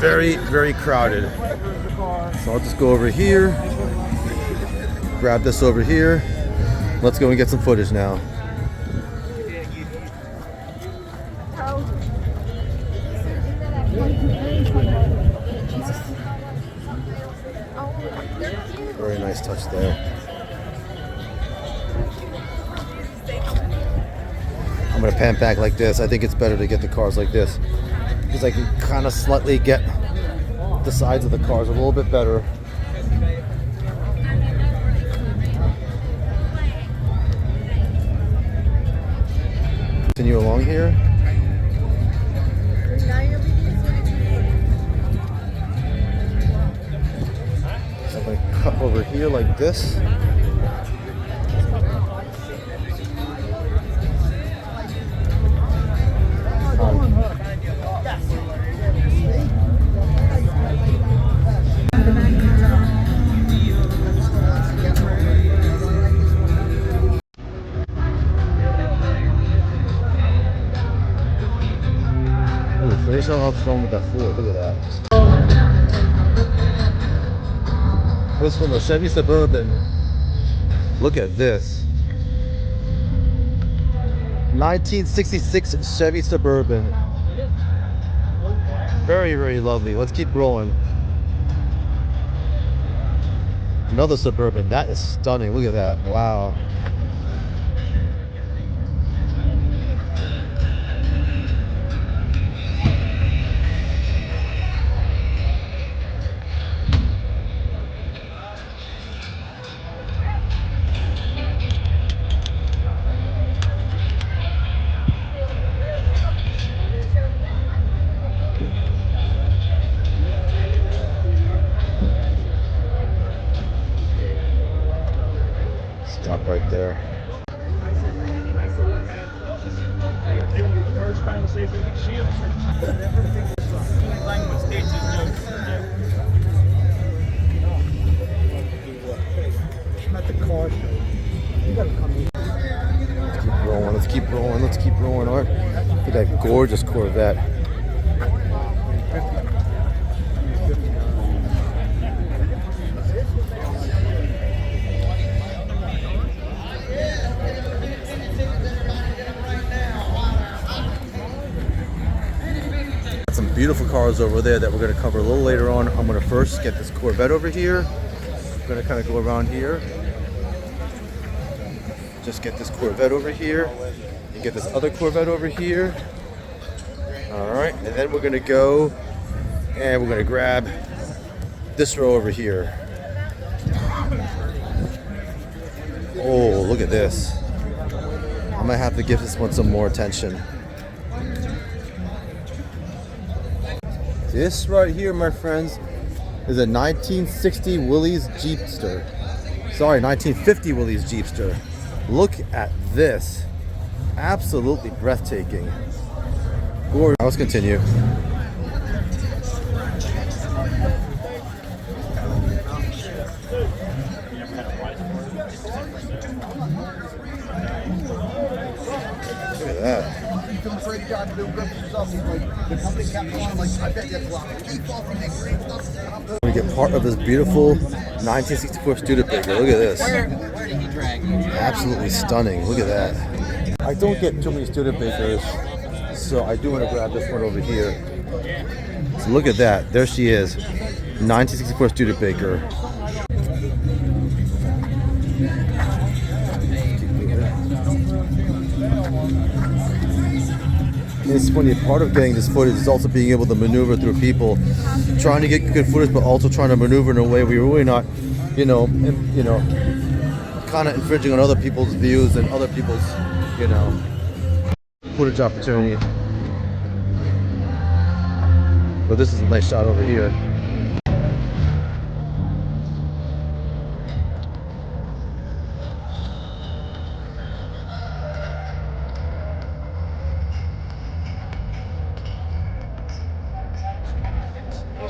very, very crowded. So I'll just go over here, grab this over here. Let's go and get some footage now. Very nice touch there. I'm gonna pan back like this. I think it's better to get the cars like this because I can kind of slightly get the sides of the cars a little bit better. Continue along here. So I'm gonna cut over here like this. They still have fun with that Ford. Look at that. This one, the Chevy Suburban. Look at this. 1966 Chevy Suburban. Very, very lovely. Let's keep rolling. Another Suburban. That is stunning. Look at that. Wow. Stop right there. Let's keep rolling. Let's keep rolling. Look at that gorgeous Corvette. Some beautiful cars over there that we're going to cover a little later on. I'm going to first get this Corvette over here. I'm going to kind of go around here. Just get this Corvette over here. And get this other Corvette over here. Alright, and then we're going to go and we're going to grab this row over here. Oh, look at this. I'm going to have to give this one some more attention. This right here, my friends, is a 1960 Willys Jeepster. Sorry, 1950 Willys Jeepster. Look at this. Absolutely breathtaking. Gorgeous. Let's continue. Look at that. We get part of this beautiful 1964 Studebaker. Look at this. Absolutely stunning. Look at that. I don't get too many Studebakers, so I do want to grab this one over here. So look at that. There she is. 1964 Studebaker. It's funny, part of getting this footage is also being able to maneuver through people, trying to get good footage, but also trying to maneuver in a way where you're really not, kind of infringing on other people's views and other people's, footage opportunity. But this is a nice shot over here.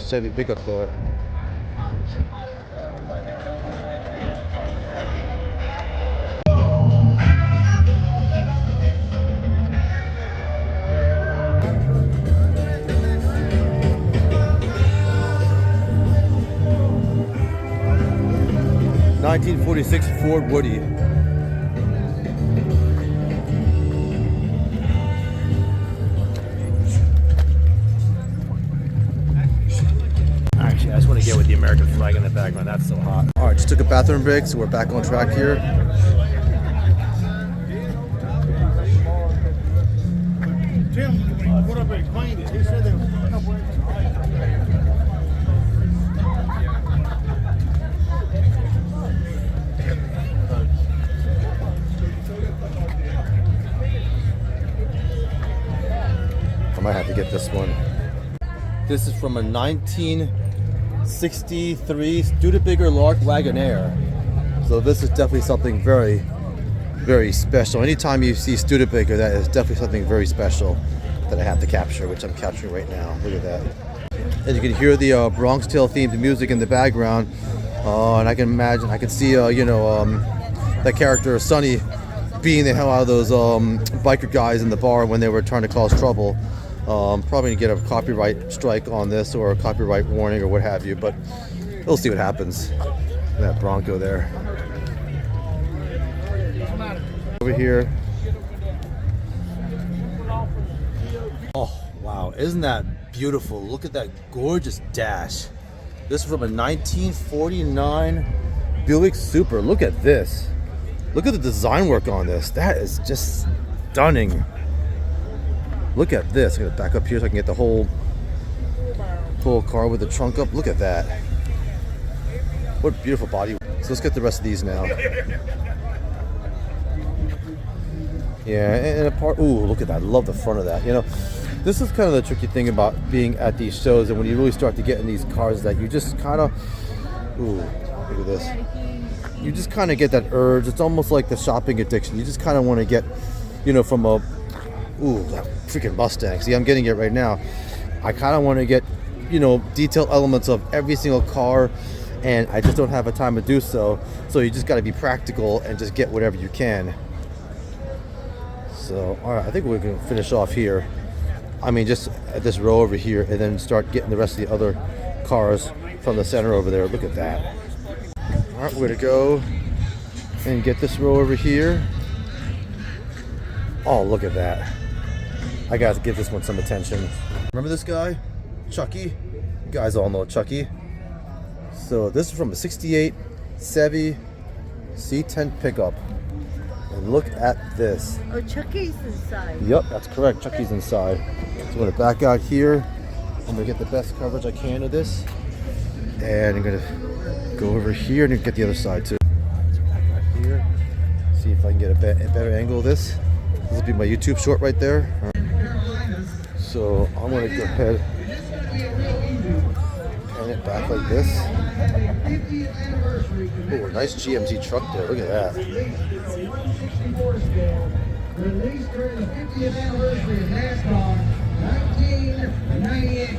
Chevy pickup car. 1946 Ford Woody. Actually, I just want to get with the American flag in the background. That's so hot. All right, just took a bathroom break, so we're back on track here. Tim, what up and explained it. He said there was a couple inches. I might have to get this one. This is from a 1963 Studebaker Lark Wagonaire. So this is definitely something very, very special. Anytime you see Studebaker, that is definitely something very special that I have to capture, which I'm capturing right now. Look at that. And you can hear the Bronx Tale themed music in the background. And I can imagine, I can see, that character Sonny beating the hell out of those biker guys in the bar when they were trying to cause trouble. Probably gonna get a copyright strike on this or a copyright warning or what have you, but we'll see what happens. That Bronco there. Over here. Oh, wow. Isn't that beautiful? Look at that gorgeous dash. This is from a 1949 Buick Super. Look at this. Look at the design work on this. That is just stunning. Look at this. I'm gonna back up here so I can get the whole car with the trunk up. Look at that. What a beautiful body. So let's get the rest of these now. Yeah, and a part. Ooh, look at that. I love the front of that. You know, this is kind of the tricky thing about being at these shows, and when you really start to get in these cars, that you just kind of. Ooh, look at this. You just kind of get that urge. It's almost like the shopping addiction. You just kind of want to get, from a. Ooh, that freaking Mustang. See, I'm getting it right now. I kind of want to get, detailed elements of every single car, and I just don't have a time to do so. So you just got to be practical and just get whatever you can. So, all right, I think we're going to finish off here. I mean, just at this row over here, and then start getting the rest of the other cars from the center over there. Look at that. All right, we're going to go and get this row over here. Oh, look at that. I got to give this one some attention. Remember this guy? Chucky? You guys all know Chucky. So this is from a 68 Chevy C10 pickup. And look at this. Oh, Chucky's inside. Yep, that's correct. Chucky's inside. So I'm going to back out here. I'm going to get the best coverage I can of this. And I'm going to go over here and get the other side too. Let's back out here. See if I can get a better angle of this. This will be my YouTube short right there. So I'm going to go ahead and it back like this. Oh, a nice GMC truck there. Look at that. Released during the 50th anniversary of NASCAR, 1998.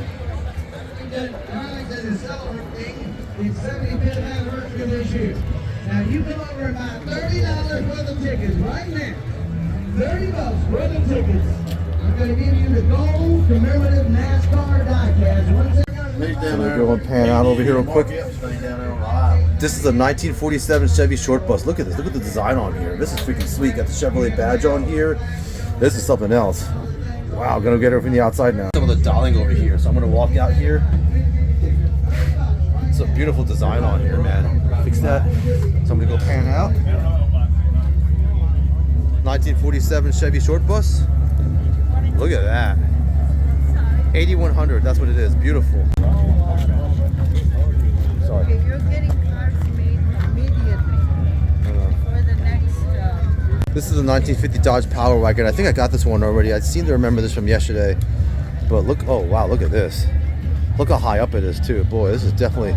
Darlington is celebrating its 75th anniversary this year. Now you come over and buy $30 worth of tickets right now. $30 worth of tickets. I'm going to give you the gold commemorative NASCAR diecast. I'm going to go and pan out over here real quick. This is a 1947 Chevy short bus. Look at this. Look at the design on here. This is freaking sweet. Got the Chevrolet badge on here. This is something else. Wow, I'm going to get her from the outside now. Some of the dialing over here. So I'm going to walk out here. It's a beautiful design on here, man. Fix that. So I'm going to go pan out. 1947 Chevy short bus. Look at that. 8100, that's what it is. Beautiful. Sorry. Okay, you're getting cars made immediately for the next. This is a 1950 Dodge Power Wagon. I think I got this one already. I seem to remember this from yesterday. But look, oh wow, look at this. Look how high up it is too. Boy, this is definitely,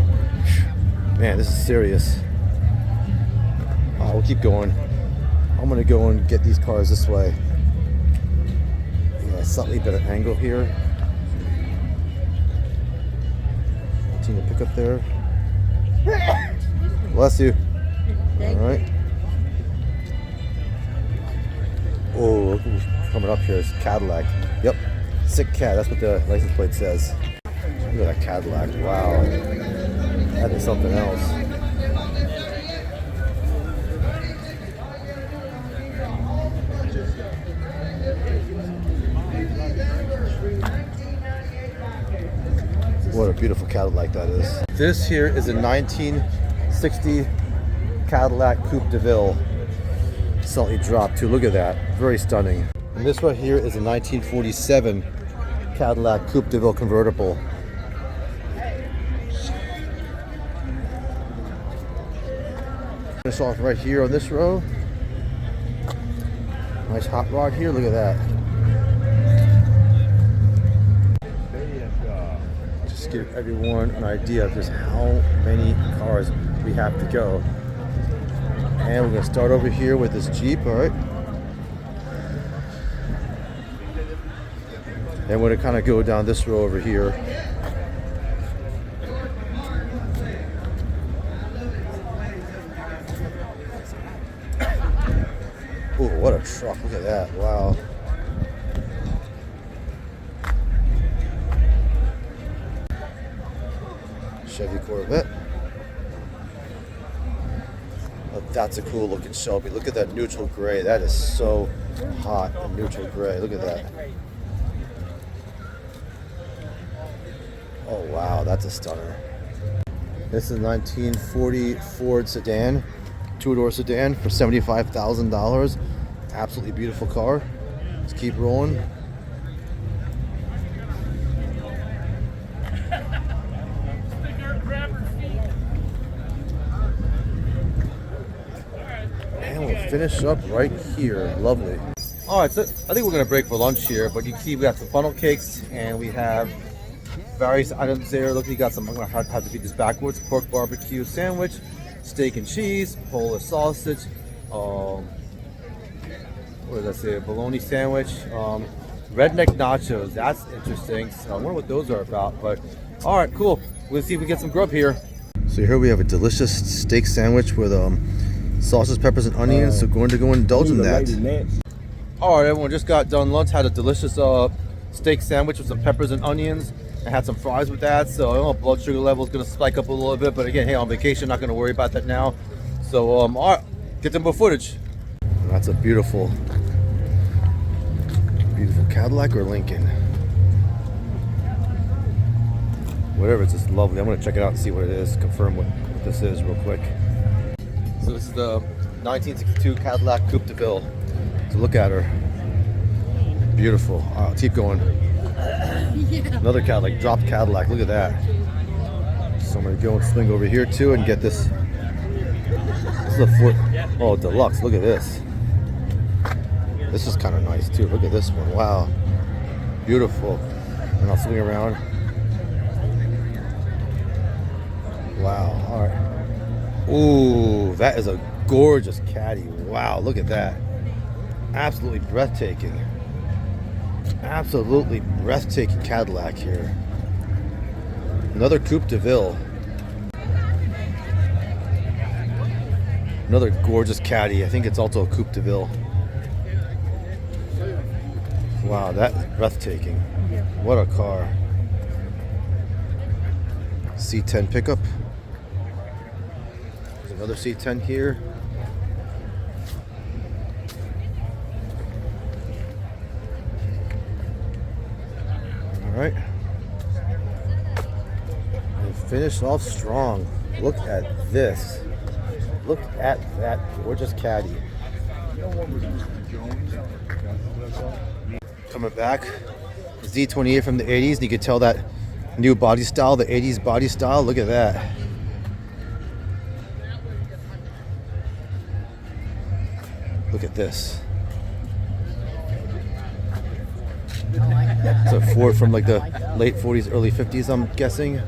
man, this is serious. Oh, we'll keep going. I'm gonna go and get these cars this way. Yeah, slightly better angle here. Continue to pick up there. Bless you. All right. Oh, look who's coming up here. It's Cadillac. Yep. Sick cat. That's what the license plate says. Look at that Cadillac. Wow. That is something else. What a beautiful Cadillac that is. This here is a 1960 Cadillac Coupe de Ville. Slightly dropped too. Look at that. Very stunning. And this right here is a 1947 Cadillac Coupe de Ville convertible. Finish off right here on this row. Nice hot rod here. Look at that. Just give everyone an idea of just how many cars we have to go. And we're going to start over here with this Jeep, all right? And we're going to kind of go down this row over here. Oh, what a truck. Look at that. Wow. Chevy Corvette. Oh, that's a cool looking Shelby. Look at that neutral gray. That is so hot in neutral gray. Look at that. Oh, wow. That's a stunner. This is a 1940 Ford sedan. Two-door sedan for $75,000. Absolutely beautiful car. Let's keep rolling. And we'll finish up right here. Lovely. All right, so I think we're gonna break for lunch here, but you can see we got some funnel cakes and we have various items there. Look, you got some. I'm gonna have to feed this backwards. Pork barbecue sandwich, steak and cheese, Polish sausage. What did I say? A bologna sandwich. Redneck nachos. That's interesting. So I wonder what those are about. But all right, cool. We'll see if we get some grub here. So here we have a delicious steak sandwich with sausage, peppers, and onions. So going to go indulge in that. All right, everyone. Just got done lunch. Had a delicious steak sandwich with some peppers and onions. I had some fries with that, so I don't know, blood sugar level is going to spike up a little bit, but again, hey, on vacation, not going to worry about that now. So, all right, get some more footage. That's a beautiful Cadillac or Lincoln. Whatever, it's just lovely. I'm going to check it out and see what it is, confirm what this is real quick. So this is the 1962 Cadillac Coupe de Ville. So look at her. Beautiful. All right, keep going. Another Cadillac, dropped Cadillac. Look at that. So I'm gonna go and swing over here too and get this. This is a Ford. Oh, deluxe. Look at this. This is kind of nice too. Look at this one. Wow, beautiful. And I'll swing around. Wow. All right. Ooh, that is a gorgeous Caddy. Wow, look at that. Absolutely breathtaking. Absolutely breathtaking Cadillac here. Another Coupe de Ville. Another gorgeous Caddy. I think it's also a Coupe de Ville. Wow, that's breathtaking. What a car. C10 pickup. There's another C10 here. All right, and finish off strong. Look at this. Look at that gorgeous Caddy. Coming back, Z28 from the 80s, and you can tell that new body style, the 80s body style. Look at that. Look at this. It's a Ford from like the late 40s, early 50s, I'm guessing.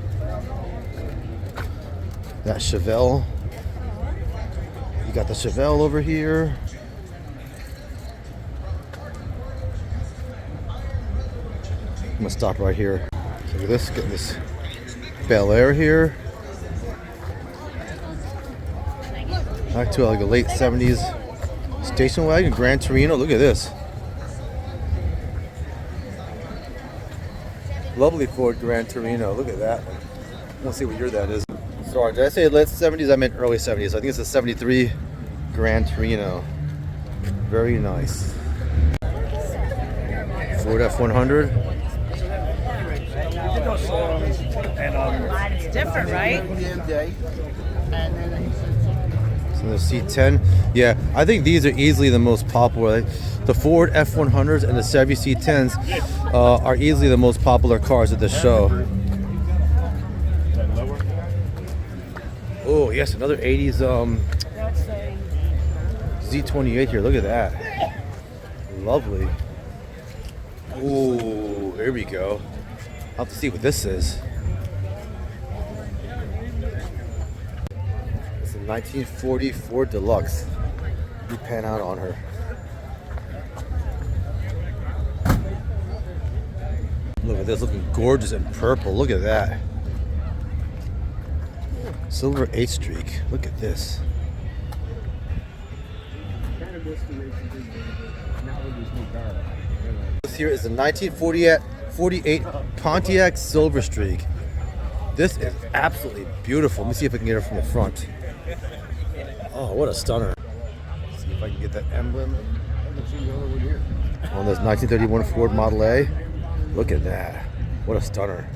That Chevelle. You got the Chevelle over here. I'm gonna stop right here. Look at this, getting this Bel Air here. Back to like a late 70s station wagon, Gran Torino. Look at this. Lovely Ford Gran Torino. Look at that. Let's see what year that is. Sorry, did I say late 70s? I meant early 70s. I think it's a 73 Gran Torino. Very nice. Ford F100. It's different, right? So the C10, yeah, I think these are easily the most popular. The Ford F100s and the Chevy C10s are easily the most popular cars at the show. Oh yes, another 80s Z28 here. Look at that, lovely. Ooh, here we go. I'll have to see what this is. 1940 Ford Deluxe. We pan out on her. Look at this, looking gorgeous in purple. Look at that. Silver 8 streak. Look at this. This here is a 1948 Pontiac Silver Streak. This is absolutely beautiful. Let me see if I can get her from the front. Oh, what a stunner. Let's see if I can get that emblem on this 1931 Ford Model A. Look at that. What a stunner.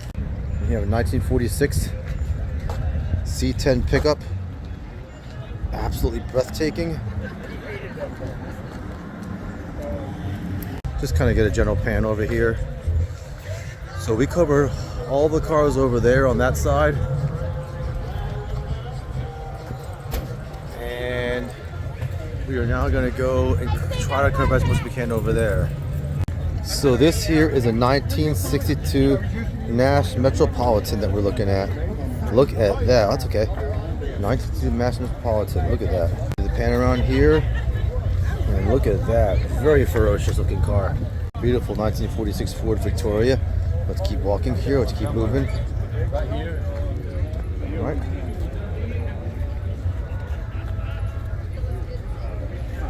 We have a 1946 C10 pickup. Absolutely breathtaking. Just kind of get a general pan over here. So we covered all the cars over there on that side. We are now going to go and try to cover as much as we can over there. So this here is a 1962 Nash Metropolitan that we're looking at. Look at that. That's okay. 1962 Nash Metropolitan. Look at that. The pan around here. And look at that. Very ferocious looking car. Beautiful 1946 Ford Victoria. Let's keep walking here. Let's keep moving. All right.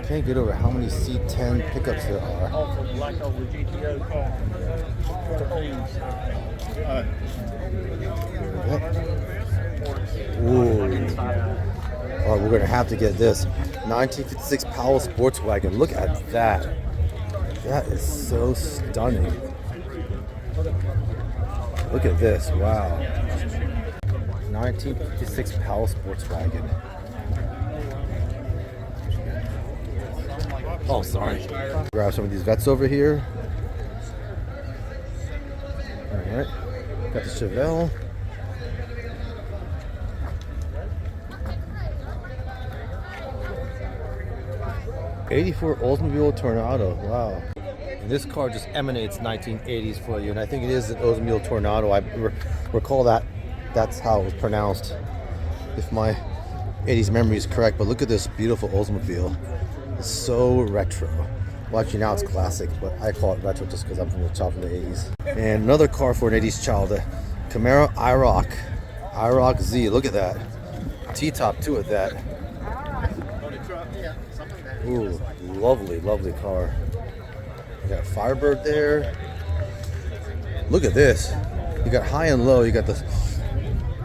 Can't get over how many C10 pickups there are. Ooh. Oh, we're gonna have to get this 1956 Powell sports wagon. Look at that. That is so stunning. Look at this. Wow. 1956 Powell sports wagon. Oh, sorry. Grab some of these Vets over here. All right. Got the Chevelle. '84 Oldsmobile Tornado. Wow. And this car just emanates 1980s for you, and I think it is an Oldsmobile Tornado. I recall that that's how it was pronounced, if my 80s memory is correct. But look at this beautiful Oldsmobile. So retro. Well, actually now it's classic, but I call it retro just because I'm from the child from the 80s. And another car for an 80s child, a Camaro IROC Z. Look at that. T-top too at that. Ooh, lovely, lovely car. You got a Firebird there. Look at this. You got high and low. You got the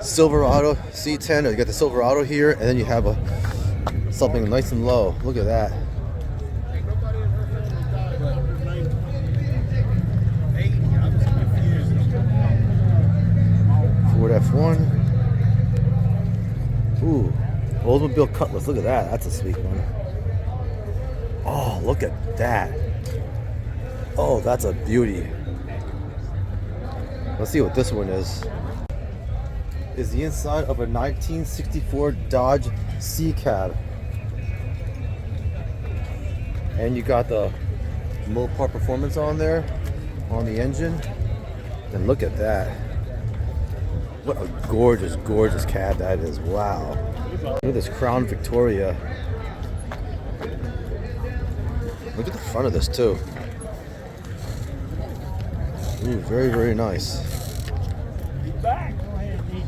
Silverado C10. Or you got the Silverado here, and then you have something nice and low. Look at that. Ford F1. Ooh, Oldsmobile Cutlass. Look at that. That's a sweet one. Oh, look at that. Oh, that's a beauty. Let's see what this one is. Is the inside of a 1964 Dodge C-Cab. And you got the Mopar Performance on there, on the engine. And look at that. What a gorgeous, gorgeous cab that is. Wow. Look at this Crown Victoria. Look at the front of this too. Ooh, very, very nice.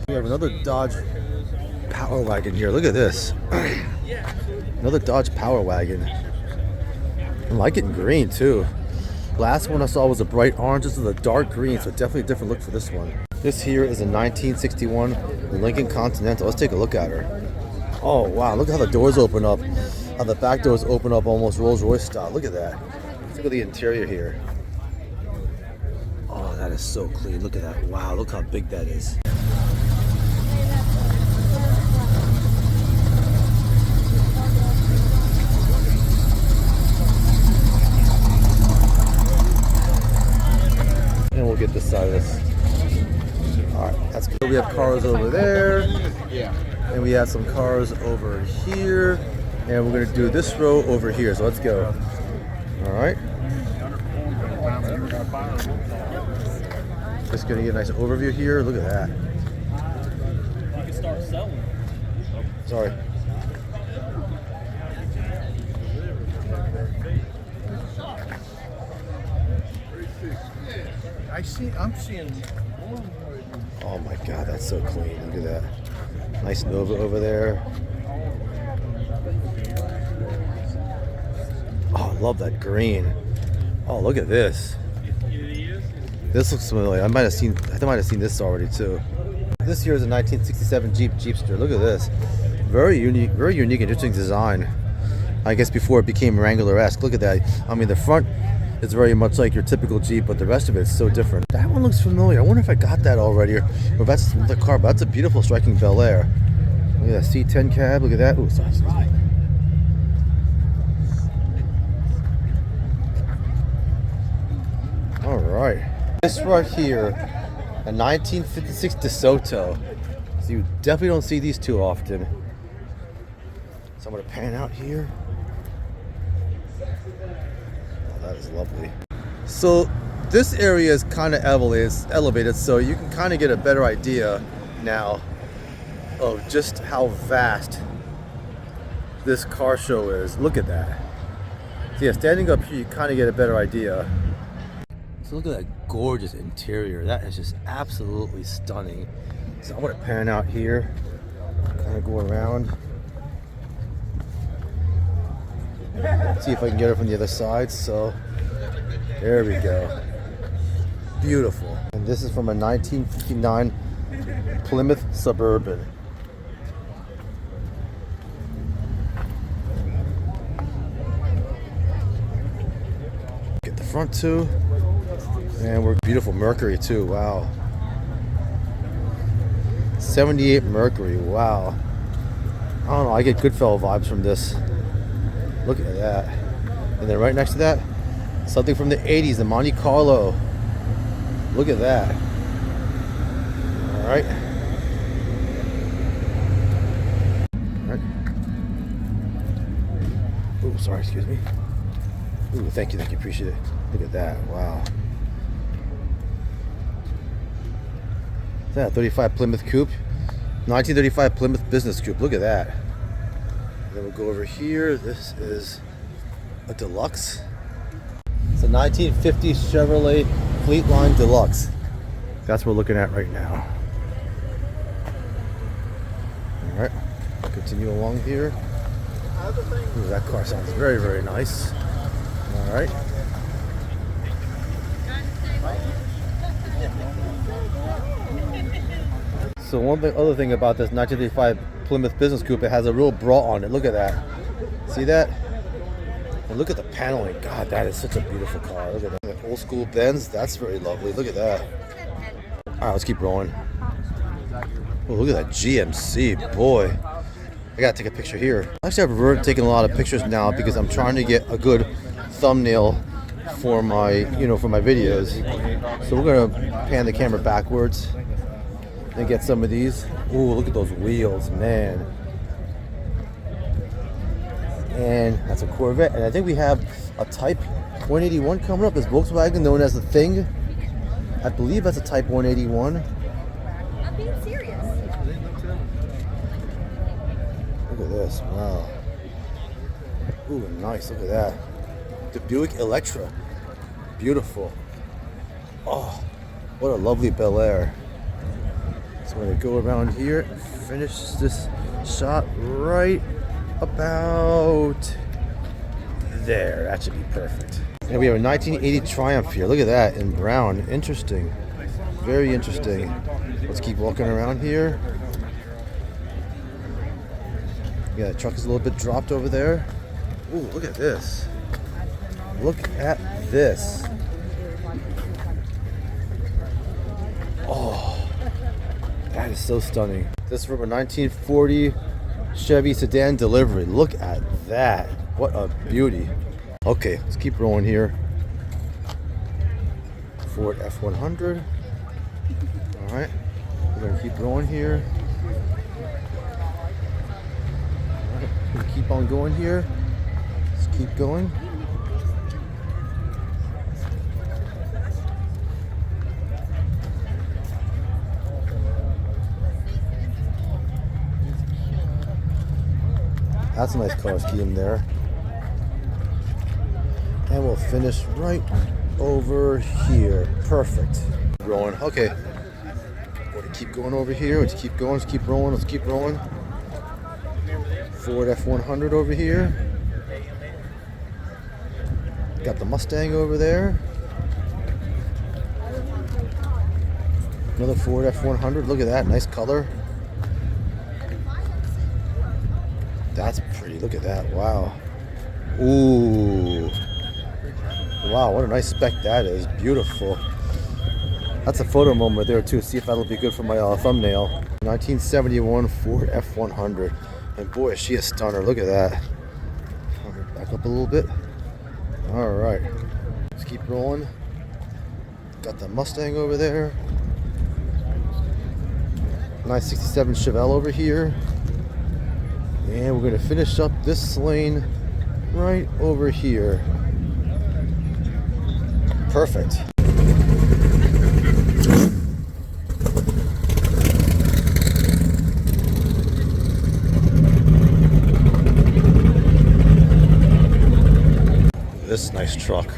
We have another Dodge Power Wagon here. Look at this. Another Dodge Power Wagon. I like it in green too. Last one I saw was a bright orange. This is a dark green, so definitely a different look for this one. This here is a 1961 Lincoln Continental. Let's take a look at her. Oh wow, look how the doors open up. How the back doors open up almost Rolls Royce style. Look at that. Look at the interior here. Oh, that is so clean. Look at that. Wow, look how big that is. and we'll get this side of this. All right, that's good. We have cars over there, and we have some cars over here, and we're gonna do this row over here. So let's go. All right. Just gonna get a nice overview here. Look at that. You can start selling. Sorry. I'm seeing. Oh my God, that's so clean. Look at that. Nice Nova over there. Oh, I love that green. Oh, look at this. This looks familiar. I might have seen this already too. This here is a 1967 Jeepster. Look at this. Very unique, interesting design. I guess before it became Wrangler-esque. Look at that. I mean, the front is very much like your typical Jeep, but the rest of it is so different. That one looks familiar. I wonder if I got that already, or if that's the car. But that's a beautiful, striking Bel Air. Look at that C10 cab. Look at that. Oh, sorry. Excuse me. All right. This right here, a 1956 DeSoto. So you definitely don't see these too often. So I'm gonna pan out here. Oh, that is lovely. So this area is kind of elevated, so you can kind of get a better idea now of just how vast this car show is. Look at that. So yeah, standing up here, you kind of get a better idea. So look at that gorgeous interior. That is just absolutely stunning. So I'm gonna pan out here, kind of go around. See if I can get it from the other side. So there we go. Beautiful. And this is from a 1959 Plymouth Suburban. Get the front too. And we're beautiful Mercury too. Wow. 78 Mercury. Wow. I don't know. I get Goodfellow vibes from this. Look at that. And then right next to that, something from the 80s, the Monte Carlo. Look at that. All right. All right. Oh, sorry. Excuse me. Ooh, thank you. Appreciate it. Look at that. Wow. Is that a 35 Plymouth Coupe? 1935 Plymouth Business Coupe. Look at that. And then we'll go over here. This is a Deluxe. It's a 1950 Chevrolet Fleetline Deluxe. That's what we're looking at right now. All right. Continue along here. Ooh, that car sounds very, very nice. All right. So other thing about this 1935 Plymouth Business Coupe, it has a real bra on it. Look at that. See that? And look at the paneling. God, that is such a beautiful car. Look at that. Old school Benz. That's very lovely. Look at that. All right, let's keep rolling. Oh, look at that GMC. Boy. I gotta take a picture here. Actually, I've reverted taking a lot of pictures now because I'm trying to get a good thumbnail for my, for my videos. So we're gonna pan the camera backwards and get some of these. Ooh, look at those wheels, man. And that's a Corvette. And I think we have a Type 181 coming up. This Volkswagen known as the Thing. I believe that's a Type 181. I'm being serious. Look at this, wow. Ooh, nice, look at that. The Buick Electra, beautiful. Oh, what a lovely Bel Air. So I'm gonna go around here and finish this shot right about there. That should be perfect. And we have a 1980 Triumph here. Look at that in brown. Interesting. Very interesting. Let's keep walking around here. Yeah, the truck is a little bit dropped over there. Ooh, look at this. Look at this. Oh, that is so stunning. This is from a 1940 Chevy sedan delivery. Look at that. What a beauty. Okay, let's keep rolling here. Ford F-100. All right, we're gonna keep going here. All right, we're gonna keep on going here. Let's keep going. That's a nice color scheme there. And we'll finish right over here. Perfect. Rolling. Okay. We're gonna keep going over here. Let's keep going. Let's keep rolling. Let's keep rolling. Ford F-100 over here. Got the Mustang over there. Another Ford F-100. Look at that. Nice color. That's pretty. Look at that. Wow. Ooh. Wow, what a nice spec that is. Beautiful. That's a photo moment there too. See if that'll be good for my thumbnail. 1971 Ford F-100. And boy, is she a stunner. Look at that. Back up a little bit. All right. Let's keep rolling. Got the Mustang over there. Nice 67 Chevelle over here. And we're going to finish up this lane right over here. Perfect. This nice truck.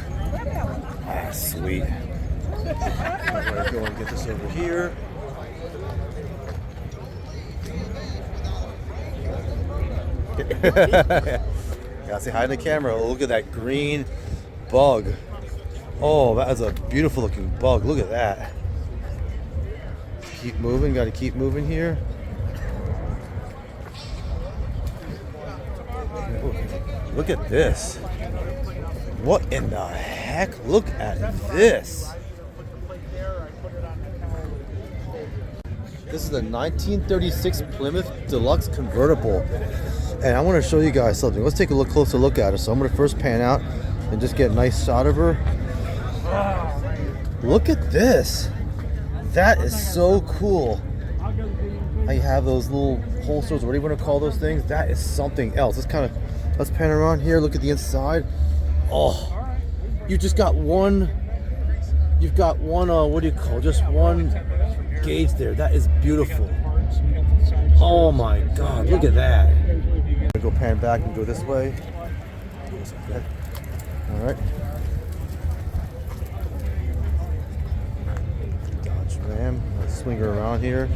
Ah, sweet. I'm going to go and get this over here. Gotta say hi to the camera. Look at that green bug. Oh, that is a beautiful looking bug. Look at that. Keep moving. Gotta keep moving here. Ooh, look at this. What in the heck? Look at this. This is a 1936 Plymouth Deluxe convertible. And I want to show you guys something. Let's take a closer look at her. So I'm going to first pan out and just get a nice shot of her. Look at this. That is so cool. How you have those little holsters, what do you want to call those things? That is something else. Let's pan around here. Look at the inside. Oh, you just got one. You've got one. What do you call? Just one gauge there. That is beautiful. Oh my God! Look at that. I'm gonna go pan back and go this way. All right. Dodge Ram. Let's swing her around here.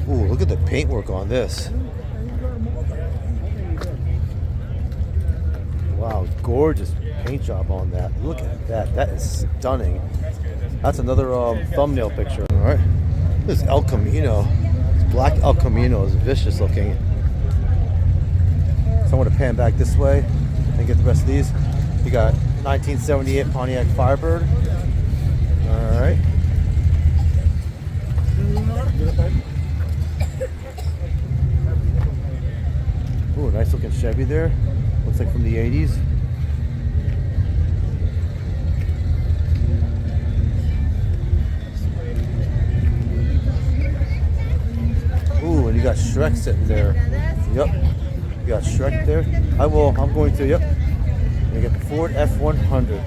Ooh, look at the paintwork on this. Wow, gorgeous paint job on that. Look at that. That is stunning. That's another thumbnail picture. All right. This El Camino. This black El Camino is vicious looking. So I'm going to pan back this way and get the rest of these. You got 1978 Pontiac Firebird. All right. Ooh, nice looking Chevy there. Looks like from the 80s. Ooh, and you got Shrek sitting there. Yep. You got Shrek there. I'm going to, yep. You get the Ford F-100.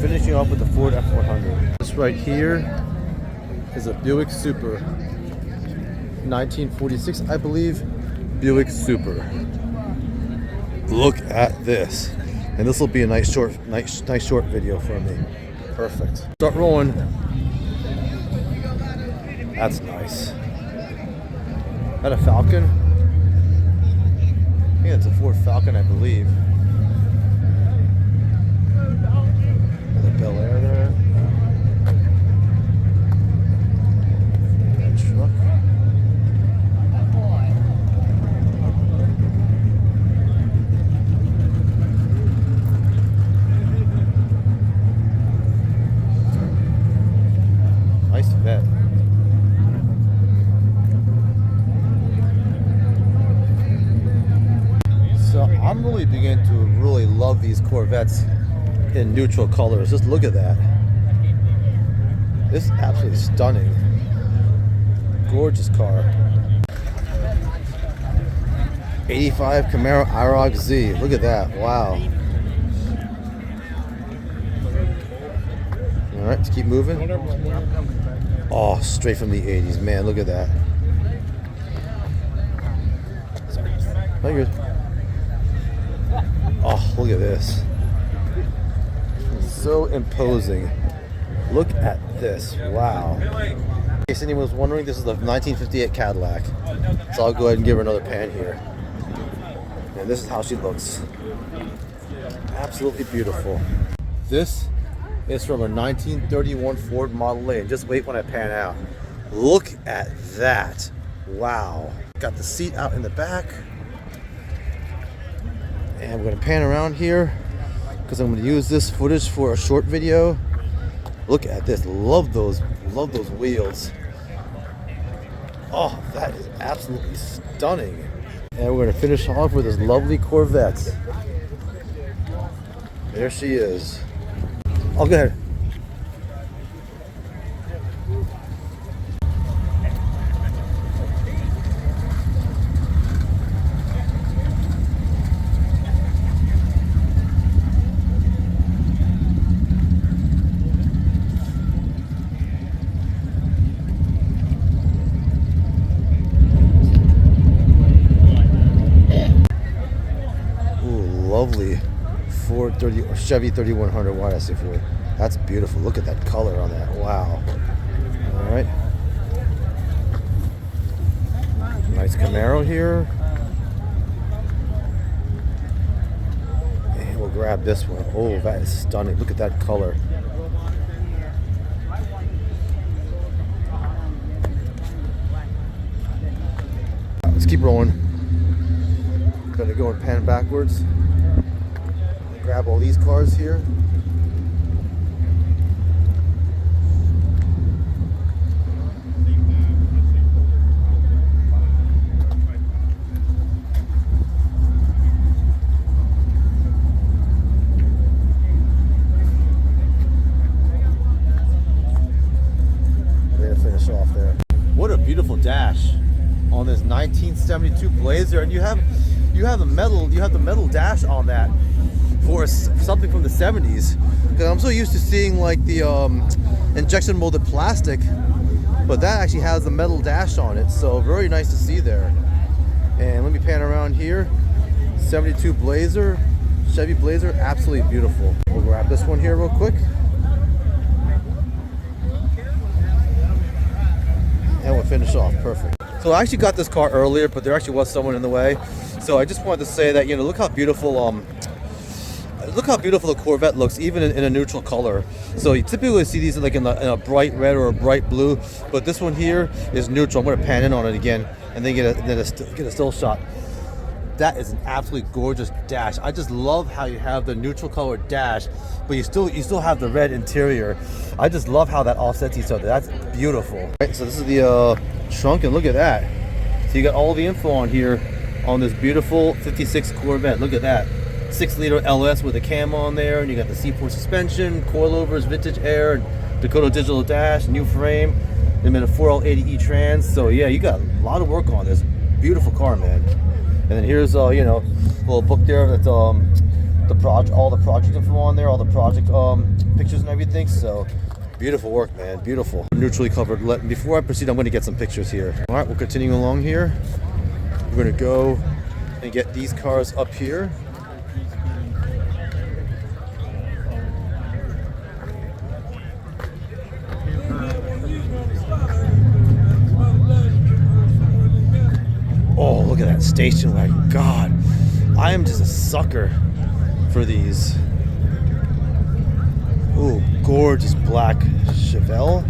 Finishing off with the Ford F-100. This right here is a Buick Super. 1946, I believe. Buick Super. Look at this. And this will be a nice short video for me. Perfect. Start rolling. That's nice. Is that a Falcon? I think it's a Ford Falcon, I believe. Another Bel Air there. That truck. Nice vet. really love these Corvettes in neutral colors. Just look at that. This is absolutely stunning. Gorgeous car. 85 Camaro IROC Z. Look at that. Wow. All right, let's keep moving. Oh, straight from the 80s. Man, look at that. Oh, good. Oh, look at this. So imposing. Look at this. Wow. In case anyone was wondering, this is the 1958 Cadillac. So I'll go ahead and give her another pan here. And this is how she looks. Absolutely beautiful. This is from a 1931 Ford Model A. And just wait when I pan out. Look at that. Wow. Got the seat out in the back. And we're going to pan around here because I'm going to use this footage for a short video. Look at this. Love those wheels. Oh, that is absolutely stunning. And we're going to finish off with this lovely Corvette. There she is. Oh, go ahead. Lovely Ford 30 or Chevy 3100. Why did I say Ford? That's beautiful. Look at that color on that. Wow. All right. Nice Camaro here. And we'll grab this one. Oh, that is stunning. Look at that color. Let's keep rolling. Gonna go and pan backwards. Grab all these cars here. We're gonna finish off there. What a beautiful dash on this 1972 Blazer, and you have the metal dash on that for something from the 70s. Because I'm so used to seeing like the injection molded plastic, but that actually has the metal dash on it. So very nice to see there. And let me pan around here. 72 Blazer, Chevy Blazer, absolutely beautiful. We'll grab this one here real quick. And we'll finish off. Perfect. So I actually got this car earlier, but there actually was someone in the way. So I just wanted to say that, you know, look how beautiful the Corvette looks, even in a neutral color. So you typically see these like in a bright red or a bright blue, but this one here is neutral. I'm going to pan in on it again and then get a still shot. That is an absolutely gorgeous dash. I just love how you have the neutral color dash, but you still have the red interior. I just love how that offsets each other. That's beautiful. Right, so this is the trunk, and look at that. So you got all the info on here on this beautiful 56 Corvette. Look at that. 6-liter LS with a cam on there, and you got the C4 suspension, coilovers, vintage air, Dakota digital dash, new frame, and then a 4L80E trans. So yeah, you got a lot of work on this. Beautiful car, man. And then here's you know, a little book there that's all the project info on there, all the project pictures and everything. So beautiful work, man. Beautiful. Neutrally covered. Before I proceed, I'm going to get some pictures here. All right, we're continuing along here. We're going to go and get these cars up here. Oh, look at that station wagon. God, I am just a sucker for these. Ooh, gorgeous black Chevelle,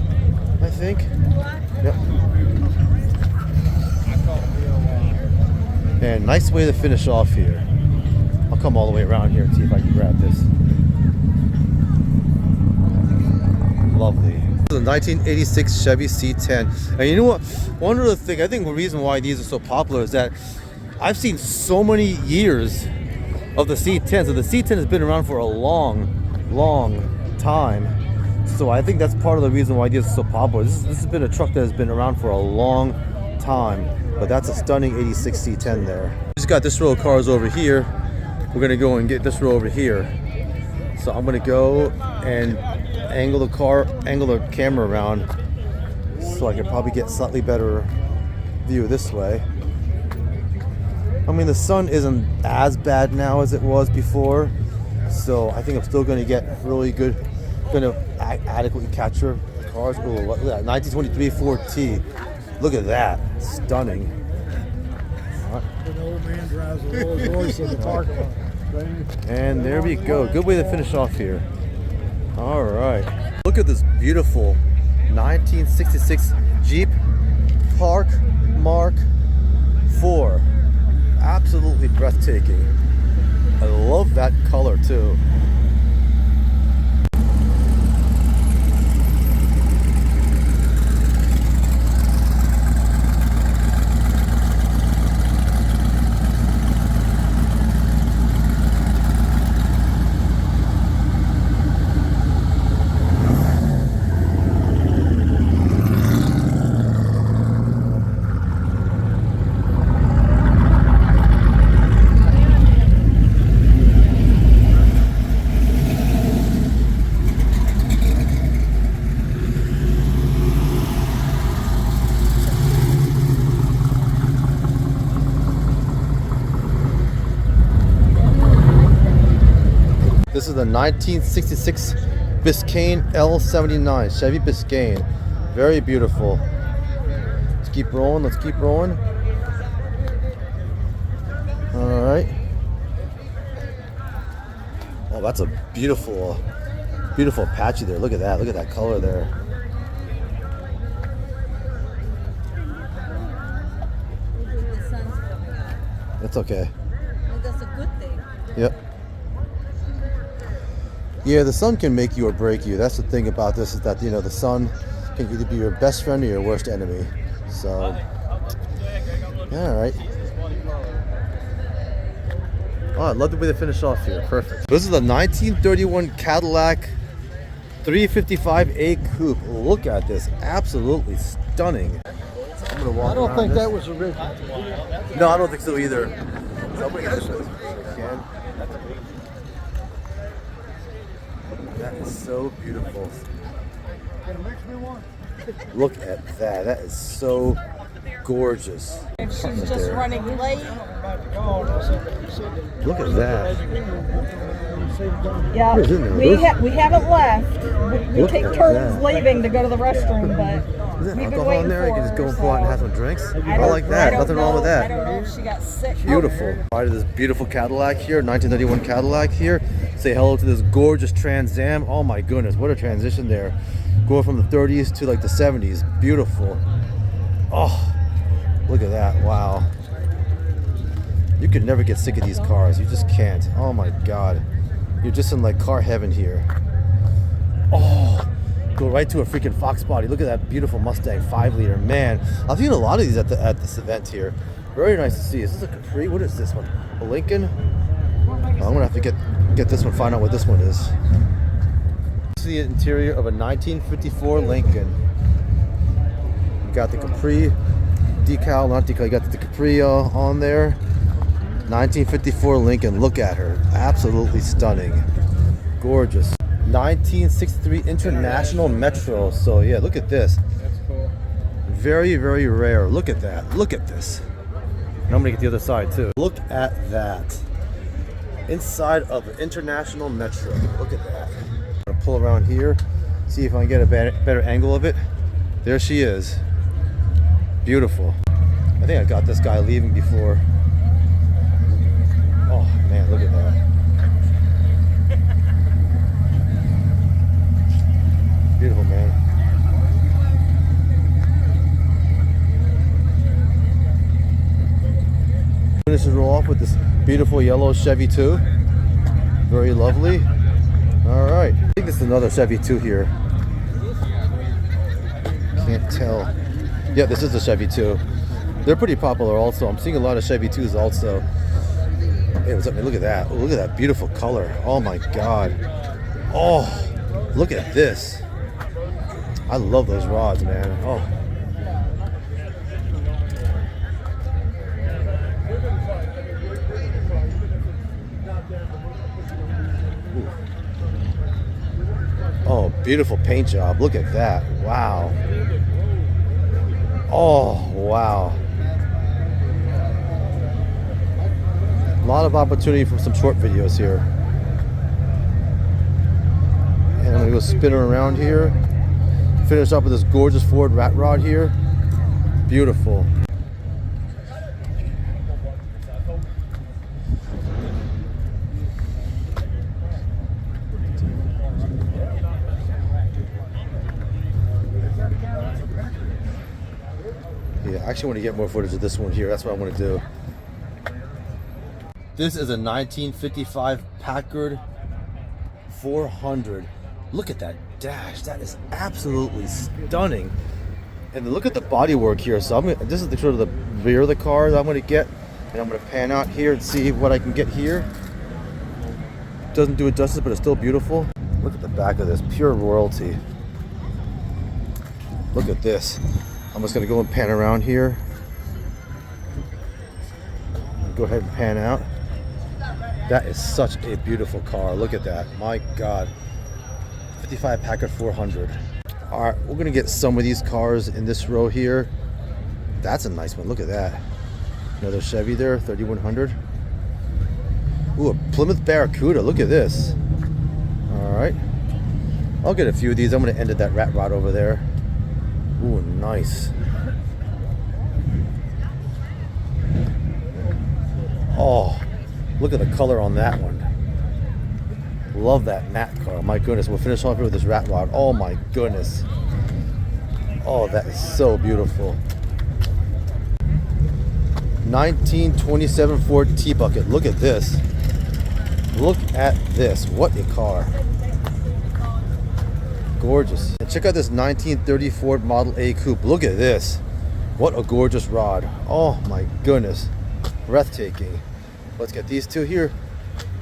I think. Yep. And nice way to finish off here. I'll come all the way around here and see if I can grab this. Lovely. This is a 1986 Chevy C10. And you know what? One other thing, I think the reason why these are so popular is that I've seen so many years of the C10. So the C10 has been around for a long time. So I think that's part of the reason why this is so popular. This has been a truck that has been around for a long time. But that's a stunning 86 C10 there. Just got this row of cars over here. We're gonna go and get this row over here. So I'm gonna go and angle the camera around so I can probably get slightly better view this way. I mean, the sun isn't as bad now as it was before, so I think I'm still gonna get really good, gonna adequately capture the cars. Oh, look at that, 1923 Ford T. Look at that, stunning. An old man drives a Rolls Royce in the parking lot. And there we go. Good way to finish off here. All right. Look at this beautiful 1966 Jeep Park Mark IV. Absolutely breathtaking. I love that color too. This is the 1966 Biscayne L79, Chevy Biscayne. Very beautiful. Let's keep rolling, let's keep rolling. All right. Oh, that's a beautiful Apache there. Look at that color there. That's okay. That's a good thing. Yep. Yeah, the sun can make you or break you. That's the thing about this, is that, you know, the sun can either be your best friend or your worst enemy. So, yeah, all right. Oh, I love the way they finish off here. Perfect. This is the 1931 Cadillac 355A Coupe. Look at this. Absolutely stunning. I'm gonna walk I don't around think this. that was original. No, I don't think so either. So I'm gonna get this one. Again. That is so beautiful. Look at that. That is so gorgeous. She's just running late. Look at that. Yeah, What is in there? we haven't left. We Look take at turns that. leaving to go to the restroom, but Is there we've been alcohol waiting in there? You for can just go and her, pull out and so have some drinks. I don't- like that. don't Nothing wrong with know- that. I don't know if she got sick. Beautiful. Right to this beautiful Cadillac here, 1931 Cadillac here. Say hello to this gorgeous Trans Am. Oh my goodness, what a transition there. Going from the 30s to like the 70s. Beautiful. Oh, look at that. Wow. You could never get sick of these cars. You just can't. Oh my God. You're just in like car heaven here. Oh, go right to a freaking Fox body. Look at that beautiful Mustang 5-liter. Man, I've seen a lot of these at this event here. Very nice to see. Is this a Capri? What is this one? A Lincoln? Oh, I'm gonna have to get this one, find out what this one is. This is the interior of a 1954 Lincoln. You got the Capri decal, not decal, you got the Capri on there. 1954 Lincoln, look at her. Absolutely stunning. Gorgeous. 1963 International Metro. So yeah, look at this. That's cool. Very, very rare. Look at that. Look at this. And I'm gonna get the other side too. Look at that. Inside of an International Metro. Look at that. I'm gonna pull around here, see if I can get a better angle of it. There she is. Beautiful. I think I got this guy leaving before. Oh man, look at that. Beautiful, man. Finish the roll off with this beautiful yellow Chevy 2. Very lovely. All right. I think this is another Chevy 2 here. Can't tell. Yeah, this is a Chevy 2. They're pretty popular also. I'm seeing a lot of Chevy 2s also. Hey, what's up, man? Look at that. Oh, look at that beautiful color. Oh my God. Oh, look at this. I love those rods, man. Oh. Ooh. Oh, beautiful paint job. Look at that. Wow. Oh, wow. A lot of opportunity for some short videos here. And I'm gonna go spin her around here. Finish up with this gorgeous Ford rat rod here. Beautiful. Yeah, I actually want to get more footage of this one here. That's what I want to do. This is a 1955 Packard 400. Look at that dash. That is absolutely stunning. And look at the bodywork here. So this is the sort of the rear of the car that I'm going to get. And I'm going to pan out here and see what I can get here. Doesn't do it justice, but it's still beautiful. Look at the back of this. Pure royalty. Look at this. I'm just going to go and pan around here. Go ahead and pan out. That is such a beautiful car. Look at that. My God. 55 Packard 400. All right, we're going to get some of these cars in this row here. That's a nice one. Look at that. Another Chevy there, 3100. Ooh, a Plymouth Barracuda. Look at this. All right. I'll get a few of these. I'm going to end at that rat rod over there. Ooh, nice. Oh, look at the color on that one. Love that matte car. My goodness. We'll finish off here with this rat rod. Oh my goodness. Oh, that is so beautiful. 1927 Ford T-Bucket. Look at this. Look at this. What a car. Gorgeous. And check out this 1930 Ford Model A Coupe. Look at this. What a gorgeous rod. Oh my goodness. Breathtaking. Let's get these two here.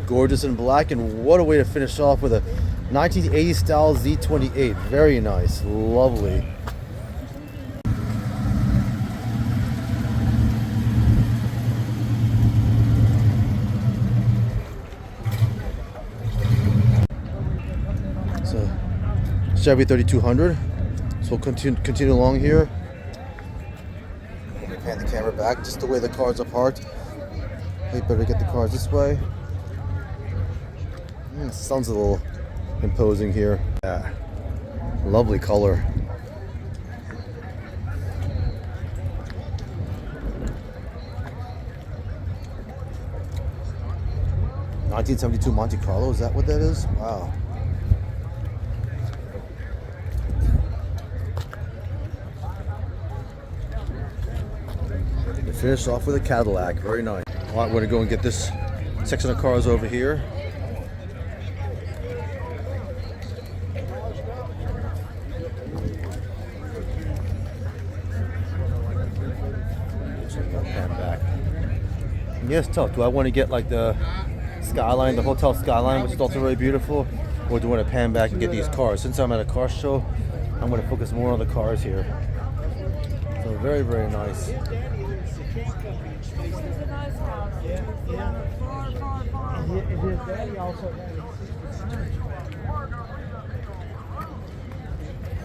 Gorgeous in black, and what a way to finish off with a 1980 style Z28. Very nice. Lovely. So Chevy 3200. So we'll continue along here. Pan the camera back just the way the cars are parked. We better get the cars this way. Sounds a little imposing here. Yeah. Lovely color. (1972) Monte Carlo. Is that what that is? Wow. We finished off with a Cadillac. Very nice. All right, we're gonna go and get this section of cars over here. Yes, tough. Do I want to get like the skyline, the hotel skyline, which is also very beautiful, or do I want to pan back and get these cars? Since I'm at a car show, I'm going to focus more on the cars here. So very, very nice.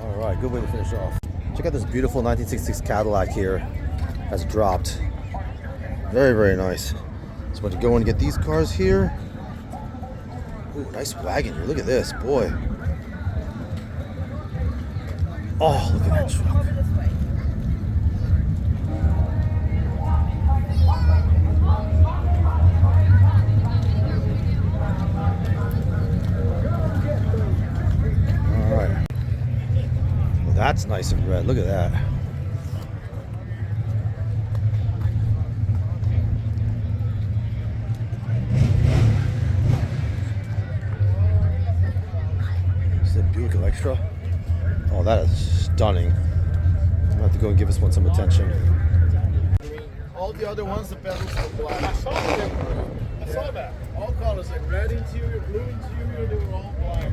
All right, good way to finish off. Check out this beautiful 1966 Cadillac here. Has dropped. Very, very nice. So I'm going to go and get these cars here. Ooh, nice wagon here. Look at this, boy. Oh, look at that truck. All right. Well, that's nice and red. Look at that. Extra. Oh, that is stunning. I'm gonna have to go and give this one some attention. All the other ones, the pedals are black. I saw that. All colors, like red interior, blue interior, they were all black.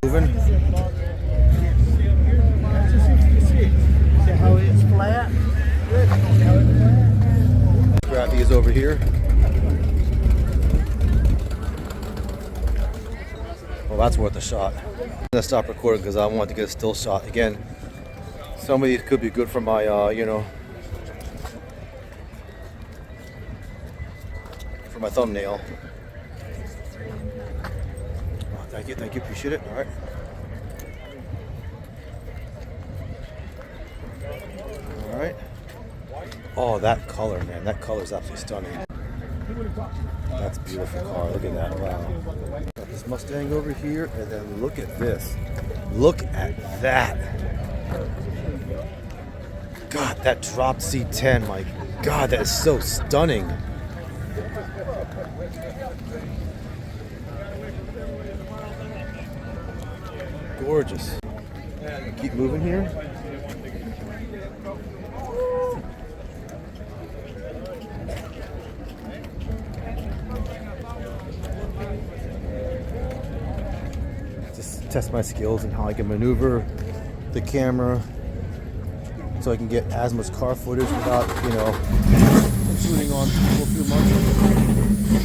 Moving. See how it's flat? Grab these over here. Well, that's worth a shot. I'm gonna stop recording because I want to get a still shot. Again, some of these could be good for my, you know, for my thumbnail. Oh, thank you, appreciate it. All right. All right. Oh, that color, man, that color is absolutely stunning. That's a beautiful car. Look at that. Wow. Got this Mustang over here, and then look at this. Look at that. God, that dropped C10. My God, that is so stunning. Gorgeous. Keep moving here. Test my skills and how I can maneuver the camera so I can get as much car footage without, you know, intruding on people too much.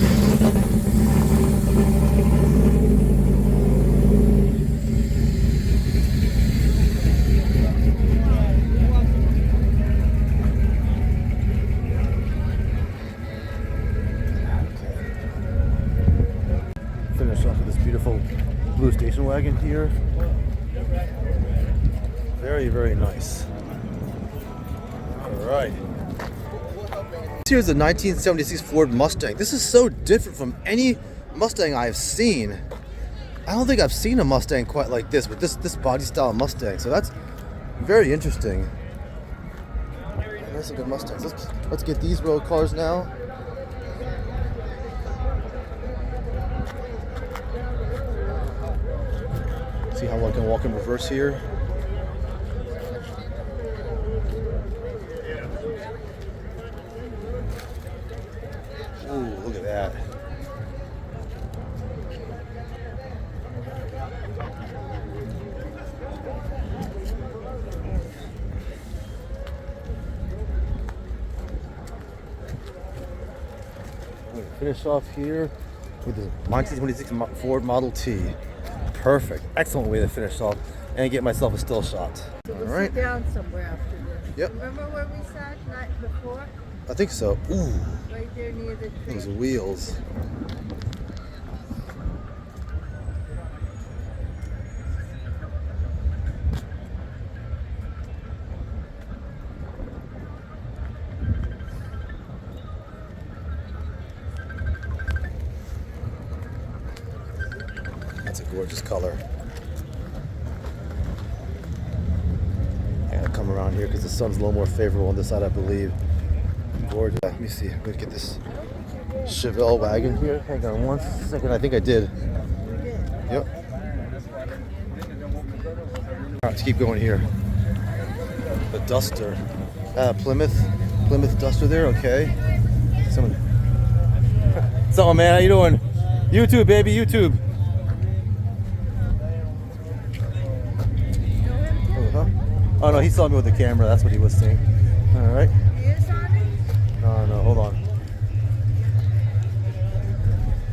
Okay. Finish off with this beautiful blue station wagon here. Very, very nice. All right. Here's a 1976 Ford Mustang. This is so different from any Mustang I've seen. I don't think I've seen a Mustang quite like this, with this body style Mustang. So that's very interesting. That's some good Mustangs. Let's get these road cars now. See how I can walk in reverse here. Ooh, look at that. I'm gonna finish off here with the 1926 Ford Model T. Perfect. Excellent way to finish off and get myself a still shot. So we'll All right. sit down somewhere after this. Yep. Remember where we sat night before? I think so. Ooh, Right there near the tree. those wheels. That's a gorgeous color. Yeah, come around here because the sun's a little more favorable on this side, I believe. Gorgeous. Let me see. I'm gonna get this Chevelle wagon here. Hang on one second. I think I did. Yep. All right, let's keep going here. The Duster. Plymouth Duster there. Okay. Someone. What's up, man? How you doing? YouTube, baby. YouTube. Oh no, he saw me with the camera. That's what he was saying. All right. Ears on it? No, hold on.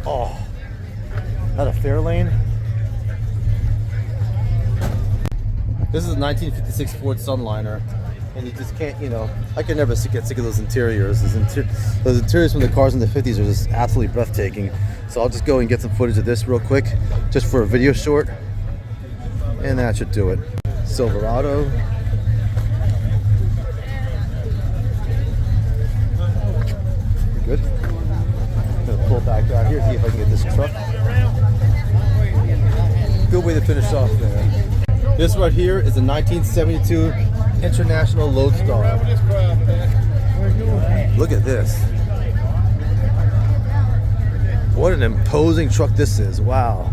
Oh, that a Fairlane? This is a 1956 Ford Sunliner, and you just can't, you know, I can never get sick of those interiors. Those interiors from the cars in the 50s are just absolutely breathtaking. So I'll just go and get some footage of this real quick, just for a video short, and that should do it. Silverado. Good. I'm gonna pull back down here, see if I can get this truck. Good way to finish off there. This right here is a 1972 International Lodestar. Look at this. What an imposing truck this is. Wow.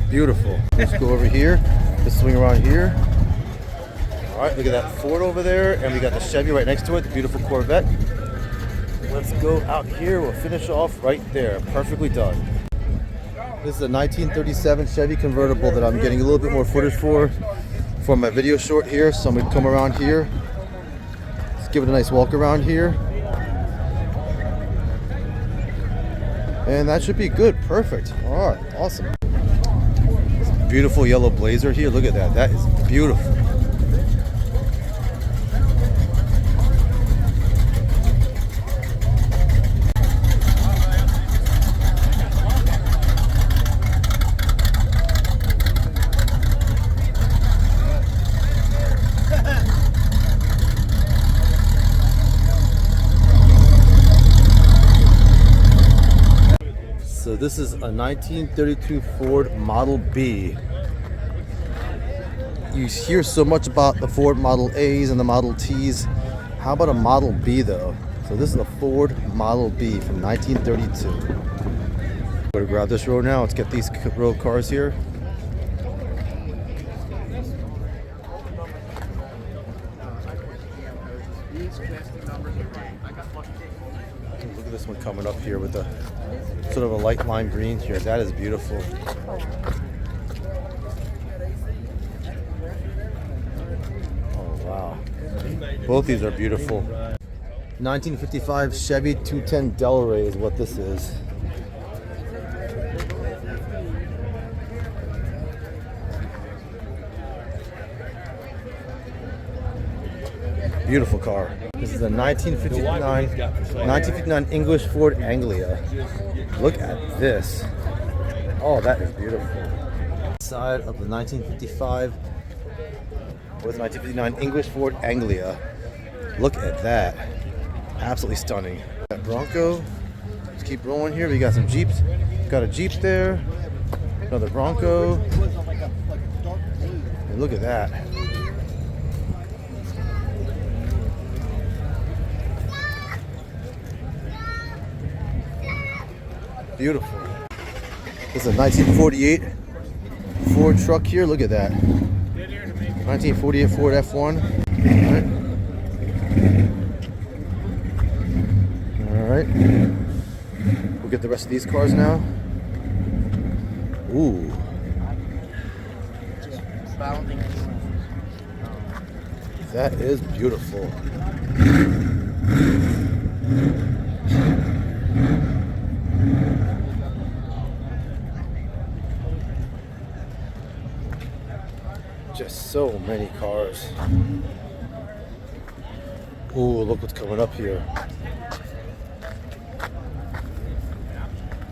Beautiful. Let's go over here. Let's swing around here. All right, look at that Ford over there, and we got the Chevy right next to it, the beautiful Corvette. Let's go out here. We'll finish off right there. Perfectly done. This is a 1937 Chevy convertible that I'm getting a little bit more footage for my video short here. So I'm gonna come around here. Let's give it a nice walk around here. And that should be good. Perfect. All right, awesome. Beautiful yellow Blazer here. Look at that. That is beautiful. So this is a 1932 Ford Model B. You hear so much about the Ford Model A's and the Model T's. How about a Model B though? So this is a Ford Model B from 1932. We're gonna grab this row now. Let's get these row of cars here. Look at this one coming up here with the sort of a light lime green here. That is beautiful. Oh wow. Both these are beautiful. 1955 Chevy 210 Delray is what this is. Beautiful car. This is a 1959 English Ford Anglia. Look at this. Oh, that is beautiful. Side of the 1955 with 1959 English Ford Anglia. Look at that. Absolutely stunning. Got Bronco. Let's keep rolling here. We got some Jeeps. Got a Jeep there. Another Bronco. And look at that. Beautiful. This is a 1948 Ford truck here. Look at that. 1948 Ford F1. All right. We'll get the rest of these cars now. Ooh. That is beautiful. Just so many cars. Ooh, look what's coming up here.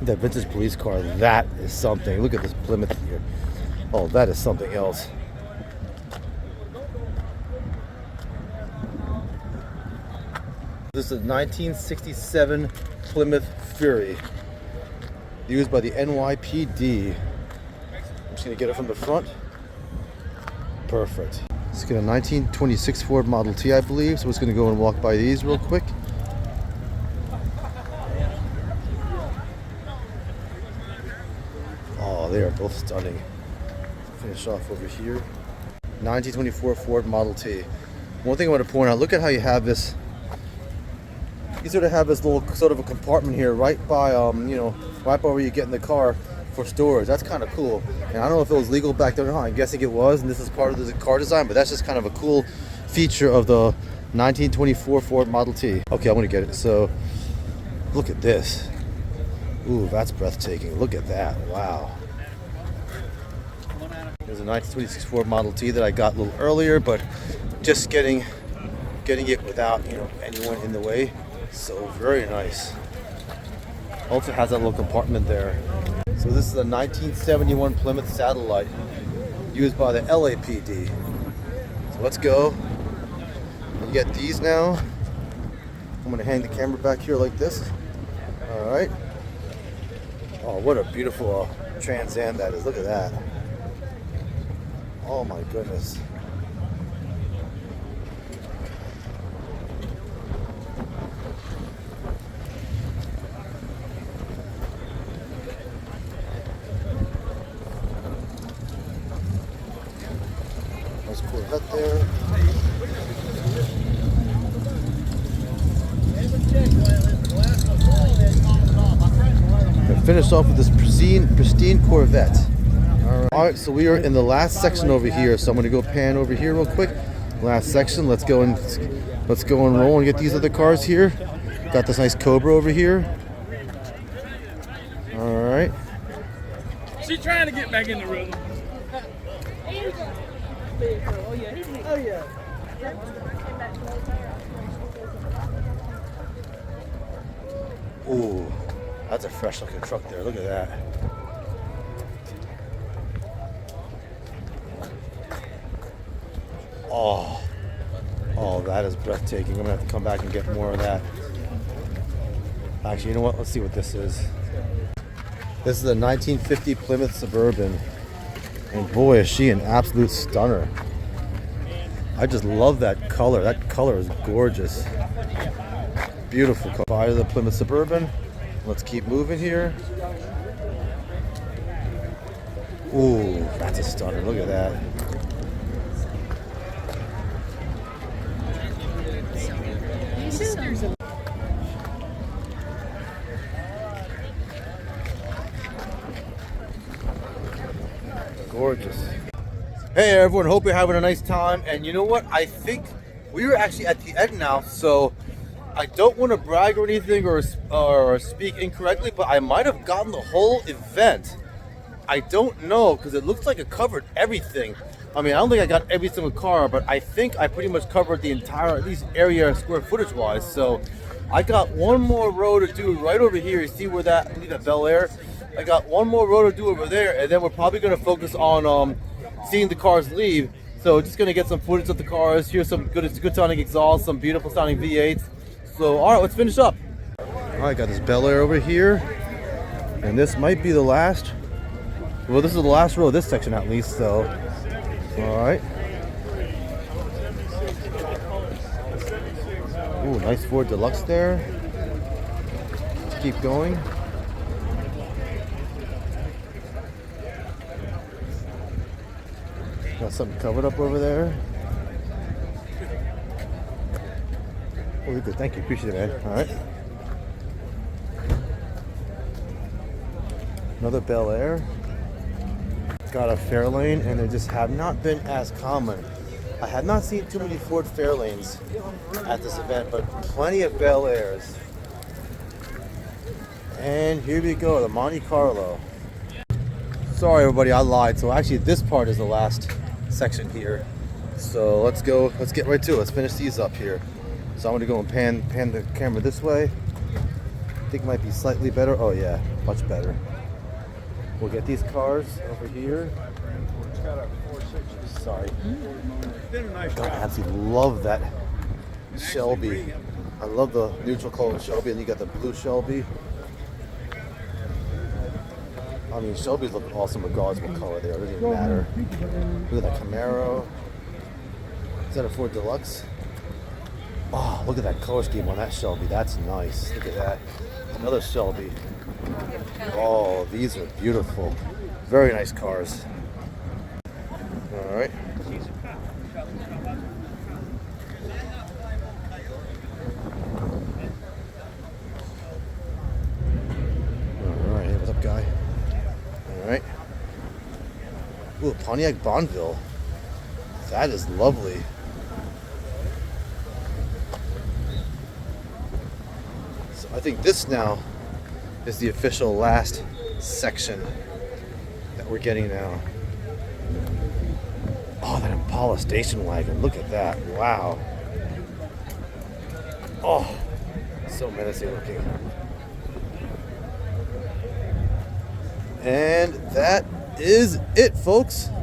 That vintage police car, that is something. Look at this Plymouth here. Oh, that is something else. This is a 1967 Plymouth Fury, used by the NYPD. I'm just gonna get it from the front. Perfect. Let's get a 1926 Ford Model T, I believe. So we're just gonna go and walk by these real quick. Oh, they are both stunning. Finish off over here. 1924 Ford Model T. One thing I want to point out, look at how you have this. You sort of have this little sort of a compartment here right by, right by where you get in the car for storage. That's kind of cool. And I don't know if it was legal back then or not. I'm guessing it was, and this is part of the car design, but that's just kind of a cool feature of the 1924 Ford Model T. Okay, I'm gonna get it. So, look at this. Ooh, that's breathtaking. Look at that. Wow. There's a 1926 Ford Model T that I got a little earlier, but just getting it without, anyone in the way. So very nice. Also has that little compartment there. So this is a 1971 Plymouth Satellite used by the LAPD. So let's go and get these now. I'm gonna hang the camera back here like this. All right. Oh, what a beautiful Trans Am that is. Look at that. Oh my goodness. finish off with this pristine Corvette. All right, so we are in the last section over here. So I'm gonna go pan over here real quick. Last section. Let's go and roll and get these other cars here. Got this nice Cobra over here. All right. She's trying to get back in the rhythm. Oh yeah. Ooh, that's a fresh looking truck there. Look at that. Oh, that is breathtaking. I'm gonna have to come back and get more of that. Actually, you know what? Let's see what this is. This is a 1950 Plymouth Suburban. And boy, is she an absolute stunner. I just love that color. That color is gorgeous. Beautiful color. Buy the Plymouth Suburban. Let's keep moving here. Ooh, that's a stunner. Look at that. Gorgeous. Hey everyone, hope you're having a nice time. And you know what? I think we are actually at the end now, so I don't want to brag or anything or speak incorrectly, but I might have gotten the whole event. I don't know, because it looks like it covered everything. I mean, I don't think I got every single car, but I think I pretty much covered the entire, at least area square footage wise. So I got one more row to do right over here. You see where that, I believe that Bel Air. I got one more row to do over there, and then we're probably going to focus on seeing the cars leave. So just going to get some footage of the cars, hear some good sounding exhaust, some beautiful sounding V8s. So all right, let's finish up. All right, got this Bel Air over here, and this might be the last. Well, this is the last row of this section at least. So, all right. Ooh, nice Ford Deluxe there. Let's keep going. Got something covered up over there. Oh, you're good. Thank you. Appreciate it, man. All right. Another Bel Air. Got a Fairlane, and they just have not been as common. I have not seen too many Ford Fairlanes at this event, but plenty of Bel Airs. And here we go, the Monte Carlo. Sorry everybody, I lied. So actually this part is the last section here. So let's get right to it. Let's finish these up here. So I'm gonna go and pan the camera this way. I think it might be slightly better. Oh yeah, much better. We'll get these cars over here. Sorry. I absolutely love that Shelby. I love the neutral color Shelby, and you got the blue Shelby. I mean, Shelby's look awesome regardless of what color they are. It doesn't even matter. Look at that Camaro. Is that a Ford Deluxe? Oh, look at that color scheme on that Shelby. That's nice. Look at that. Another Shelby. Oh, these are beautiful. Very nice cars. All right. All right. Hey, what's up, guy? All right. Ooh, Pontiac Bonneville. That is lovely. So I think this now is the official last section that we're getting now. Oh, that Impala station wagon. Look at that. Wow. Oh, so menacing looking. And that is it, folks.